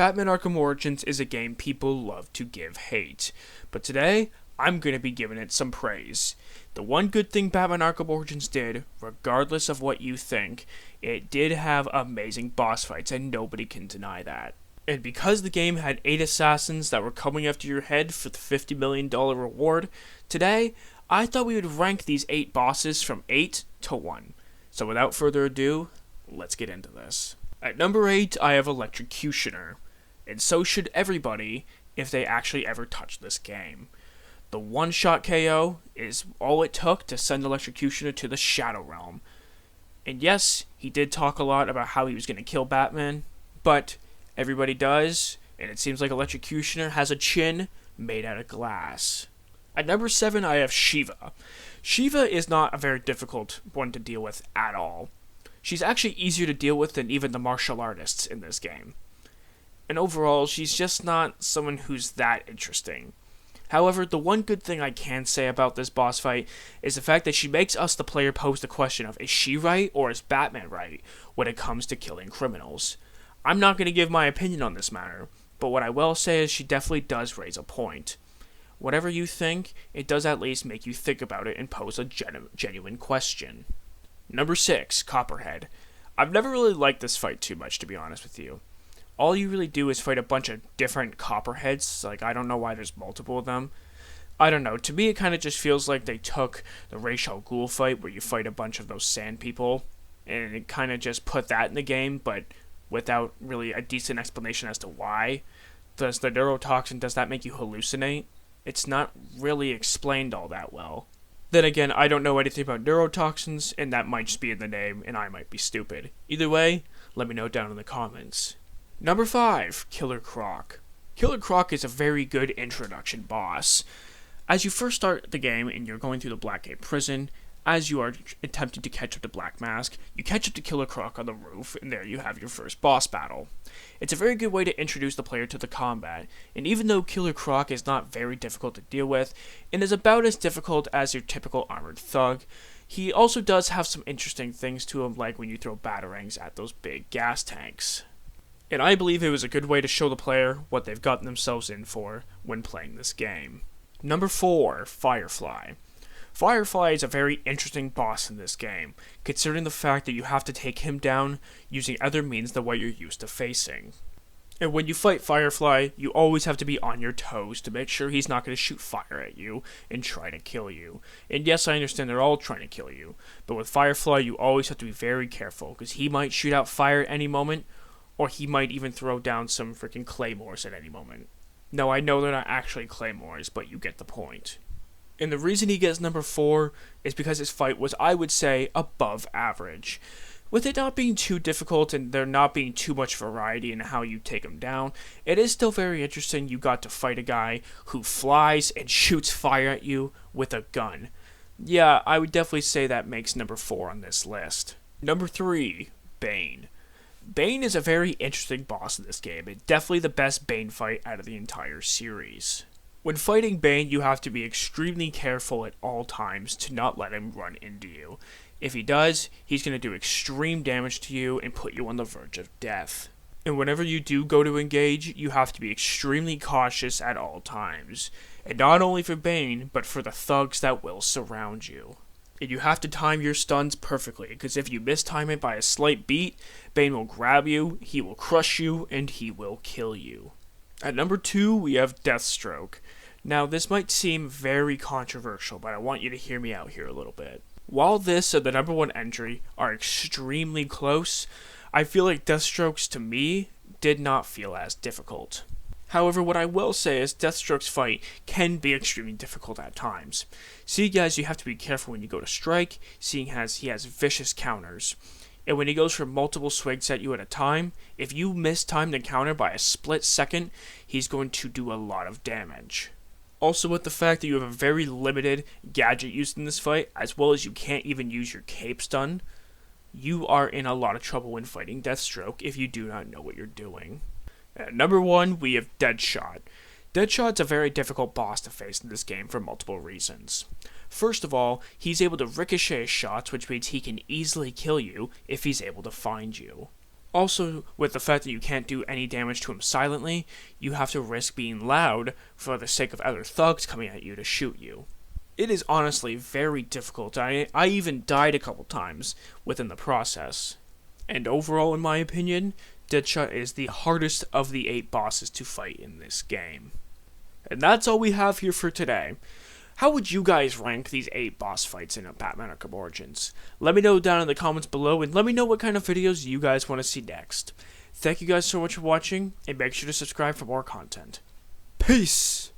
Batman Arkham Origins is a game people love to give hate, but today, I'm going to be giving it some praise. The one good thing Batman Arkham Origins did, regardless of what you think, it did have amazing boss fights, and nobody can deny that. And because the game had 8 assassins that were coming after your head for the $50 million reward, today, I thought we would rank these 8 bosses from 8 to 1. So without further ado, let's get into this. At number 8, I have Electrocutioner, and so should everybody if they actually ever touch this game. The one-shot KO is all it took to send Electrocutioner to the Shadow Realm. And yes, he did talk a lot about how he was going to kill Batman, but everybody does, and it seems like Electrocutioner has a chin made out of glass. At number 7, I have Shiva. Shiva is not a very difficult one to deal with at all. She's actually easier to deal with than even the martial artists in this game. And overall, she's just not someone who's that interesting. However, the one good thing I can say about this boss fight is the fact that she makes us, the player, pose the question of, is she right or is Batman right when it comes to killing criminals? I'm not going to give my opinion on this matter, but what I will say is she definitely does raise a point. Whatever you think, it does at least make you think about it and pose a genuine question. Number 6, Copperhead. I've never really liked this fight too much, to be honest with you. All you really do is fight a bunch of different Copperheads. Like, I don't know why there's multiple of them. I don't know. To me, it kind of just feels like they took the Ra's al Ghul fight, where you fight a bunch of those sand people, and it kind of just put that in the game, but without really a decent explanation as to why. Does the neurotoxin, does that make you hallucinate? It's not really explained all that well. Then again, I don't know anything about neurotoxins, and that might just be in the name, and I might be stupid. Either way, let me know down in the comments. Number 5, Killer Croc. Killer Croc is a very good introduction boss. As you first start the game and you're going through the Blackgate prison, as you are attempting to catch up to Black Mask, you catch up to Killer Croc on the roof, and there you have your first boss battle. It's a very good way to introduce the player to the combat, and even though Killer Croc is not very difficult to deal with, and is about as difficult as your typical armored thug, he also does have some interesting things to him, like when you throw batarangs at those big gas tanks. And I believe it was a good way to show the player what they've gotten themselves in for when playing this game. Number 4, Firefly. Firefly is a very interesting boss in this game, considering the fact that you have to take him down using other means than what you're used to facing. And when you fight Firefly, you always have to be on your toes to make sure he's not going to shoot fire at you and try to kill you. And yes, I understand they're all trying to kill you, but with Firefly you always have to be very careful, because he might shoot out fire at any moment, or he might even throw down some freaking claymores at any moment. No, I know they're not actually claymores, but you get the point. And the reason he gets number 4 is because his fight was, I would say, above average. With it not being too difficult and there not being too much variety in how you take him down, it is still very interesting you got to fight a guy who flies and shoots fire at you with a gun. Yeah, I would definitely say that makes number 4 on this list. Number 3, Bane. Bane is a very interesting boss in this game, and definitely the best Bane fight out of the entire series. When fighting Bane, you have to be extremely careful at all times to not let him run into you. If he does, he's going to do extreme damage to you and put you on the verge of death. And whenever you do go to engage, you have to be extremely cautious at all times. And not only for Bane, but for the thugs that will surround you. And you have to time your stuns perfectly, because if you mistime it by a slight beat, Bane will grab you, he will crush you, and he will kill you. At number 2, we have Deathstroke. Now, this might seem very controversial, but I want you to hear me out here a little bit. While this and the number 1 entry are extremely close, I feel like Deathstroke's, to me, did not feel as difficult. However, what I will say is Deathstroke's fight can be extremely difficult at times. Seeing as you have to be careful when you go to strike, seeing as he has vicious counters. And when he goes for multiple swings at you at a time, if you mistime the counter by a split second, he's going to do a lot of damage. Also, with the fact that you have a very limited gadget used in this fight, as well as you can't even use your cape stun, you are in a lot of trouble when fighting Deathstroke if you do not know what you're doing. At number 1, we have Deadshot. Deadshot's a very difficult boss to face in this game for multiple reasons. First of all, he's able to ricochet shots, which means he can easily kill you if he's able to find you. Also, with the fact that you can't do any damage to him silently, you have to risk being loud for the sake of other thugs coming at you to shoot you. It is honestly very difficult. I even died a couple times within the process. And overall, in my opinion, Deadshot is the hardest of the 8 bosses to fight in this game. And that's all we have here for today. How would you guys rank these 8 boss fights in Batman Arkham Origins? Let me know down in the comments below, and let me know what kind of videos you guys want to see next. Thank you guys so much for watching, and make sure to subscribe for more content. Peace!